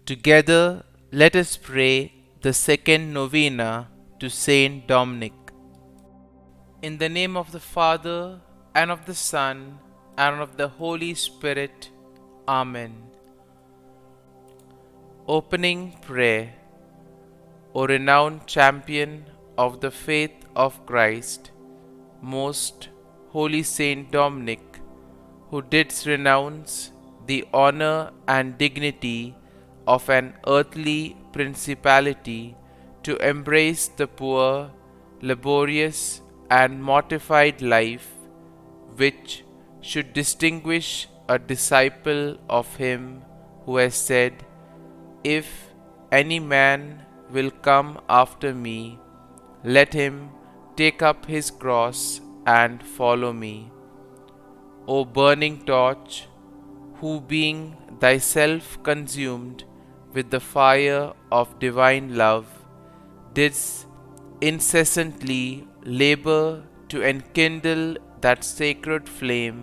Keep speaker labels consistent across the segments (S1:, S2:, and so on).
S1: Together, let us pray the second novena to Saint Dominic. In the name of the Father, and of the Son, and of the Holy Spirit. Amen. Opening Prayer. O renowned champion of the faith of Christ, most holy Saint Dominic, who didst renounce the honor and dignity of an earthly principality to embrace the poor, laborious, and mortified life which should distinguish a disciple of him who has said, "If any man will come after me, let him take up his cross and follow me." O burning torch, who being thyself consumed with the fire of divine love, didst incessantly labor to enkindle that sacred flame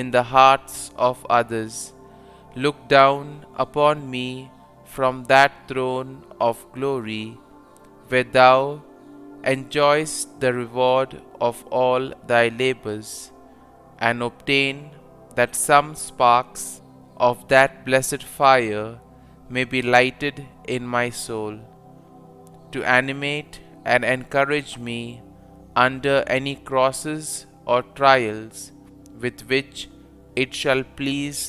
S1: in the hearts of others, look down upon me from that throne of glory, where thou enjoyest the reward of all thy labors, and obtain that some sparks of that blessed fire may be lighted in my soul, to animate and encourage me under any crosses or trials with which it shall please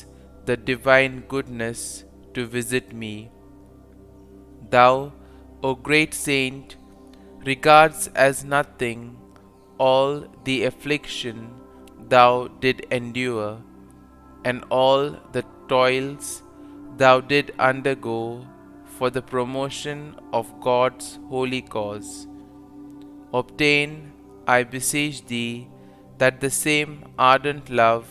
S1: the divine goodness to visit me. Thou, O great saint, regards as nothing all the affliction thou did endure, and all the toils thou did undergo for the promotion of God's holy cause. Obtain, I beseech thee, that the same ardent love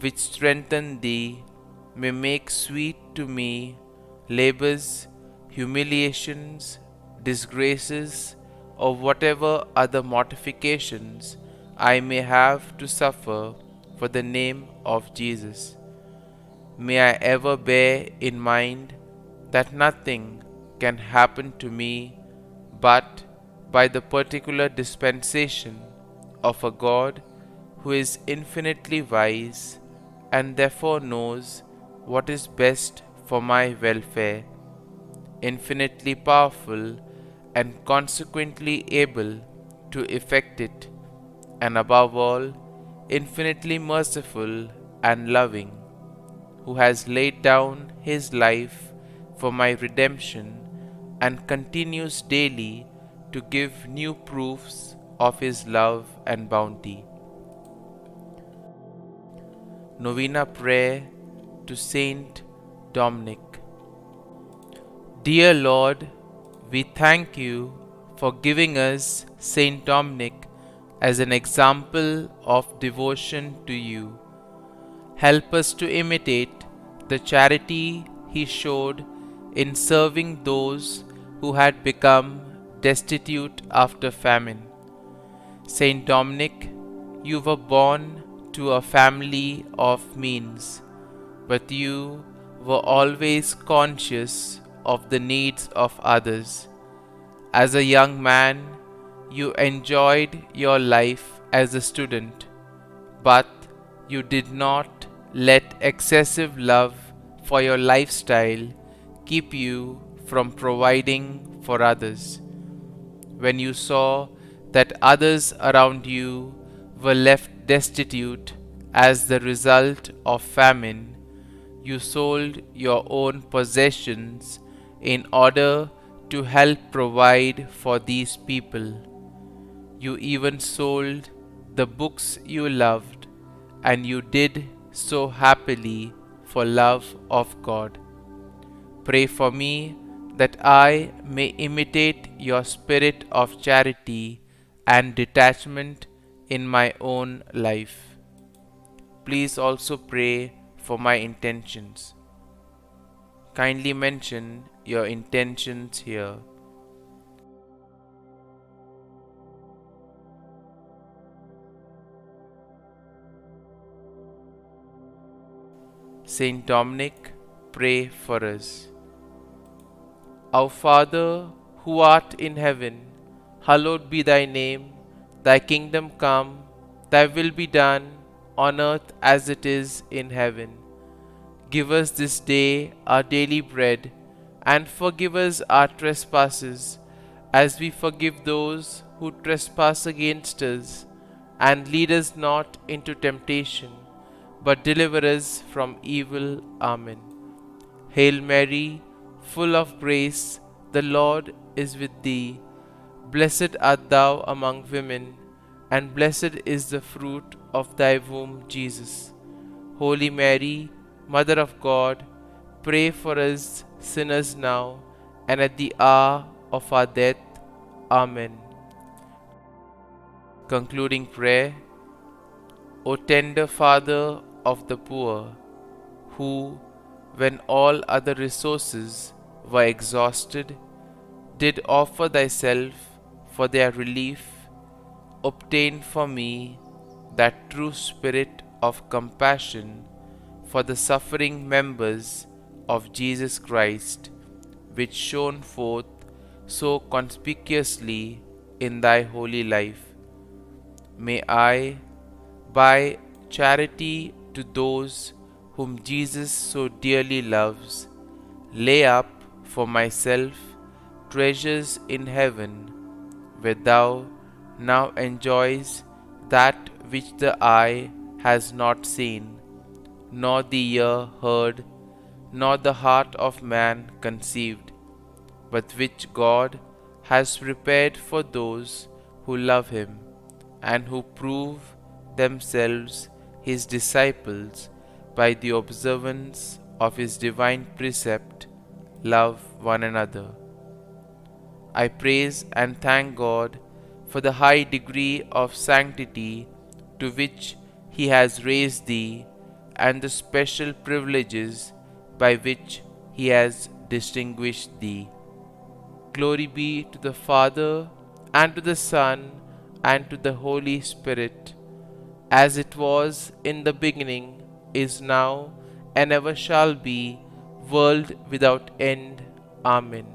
S1: which strengthened thee may make sweet to me labors, humiliations, disgraces, or whatever other mortifications I may have to suffer for the name of Jesus. May I ever bear in mind that nothing can happen to me but by the particular dispensation of a God who is infinitely wise and therefore knows what is best for my welfare, infinitely powerful and consequently able to effect it, and above all, infinitely merciful and loving, who has laid down his life for my redemption and continues daily to give new proofs of his love and bounty. Novena Prayer to Saint Dominic. Dear Lord, we thank you for giving us Saint Dominic as an example of devotion to you. Help us to imitate the charity he showed in serving those who had become destitute after famine. Saint Dominic, you were born to a family of means, but you were always conscious of the needs of others. As a young man, you enjoyed your life as a student, but you did not let excessive love for your lifestyle keep you from providing for others. When you saw that others around you were left destitute as the result of famine, you sold your own possessions in order to help provide for these people. You even sold the books you loved, and you did so happily for love of God. Pray for me that I may imitate your spirit of charity and detachment in my own life. Please also pray for my intentions. Kindly mention your intentions here. Saint Dominic, pray for us. Our Father, who art in heaven, hallowed be thy name. Thy kingdom come, thy will be done, on earth as it is in heaven. Give us this day our daily bread, and forgive us our trespasses, as we forgive those who trespass against us. And lead us not into temptation, but deliver us from evil. Amen. Hail Mary, full of grace, the Lord is with thee. Blessed art thou among women, and blessed is the fruit of thy womb, Jesus. Holy Mary, Mother of God, pray for us sinners now and at the hour of our death. Amen. Concluding prayer. O tender Father of the poor, who, when all other resources were exhausted, did offer thyself for their relief, obtain for me that true spirit of compassion for the suffering members of Jesus Christ, which shone forth so conspicuously in thy holy life. May I, by charity to those whom Jesus so dearly loves, lay up for myself treasures in heaven, where thou now enjoys that which the eye has not seen, nor the ear heard, nor the heart of man conceived, but which God has prepared for those who love him, and who prove themselves his disciples by the observance of his divine precept, love one another. I praise and thank God for the high degree of sanctity to which he has raised thee, and the special privileges by which he has distinguished thee. Glory be to the Father, and to the Son, and to the Holy Spirit, as it was in the beginning, is now, and ever shall be, world without end. Amen.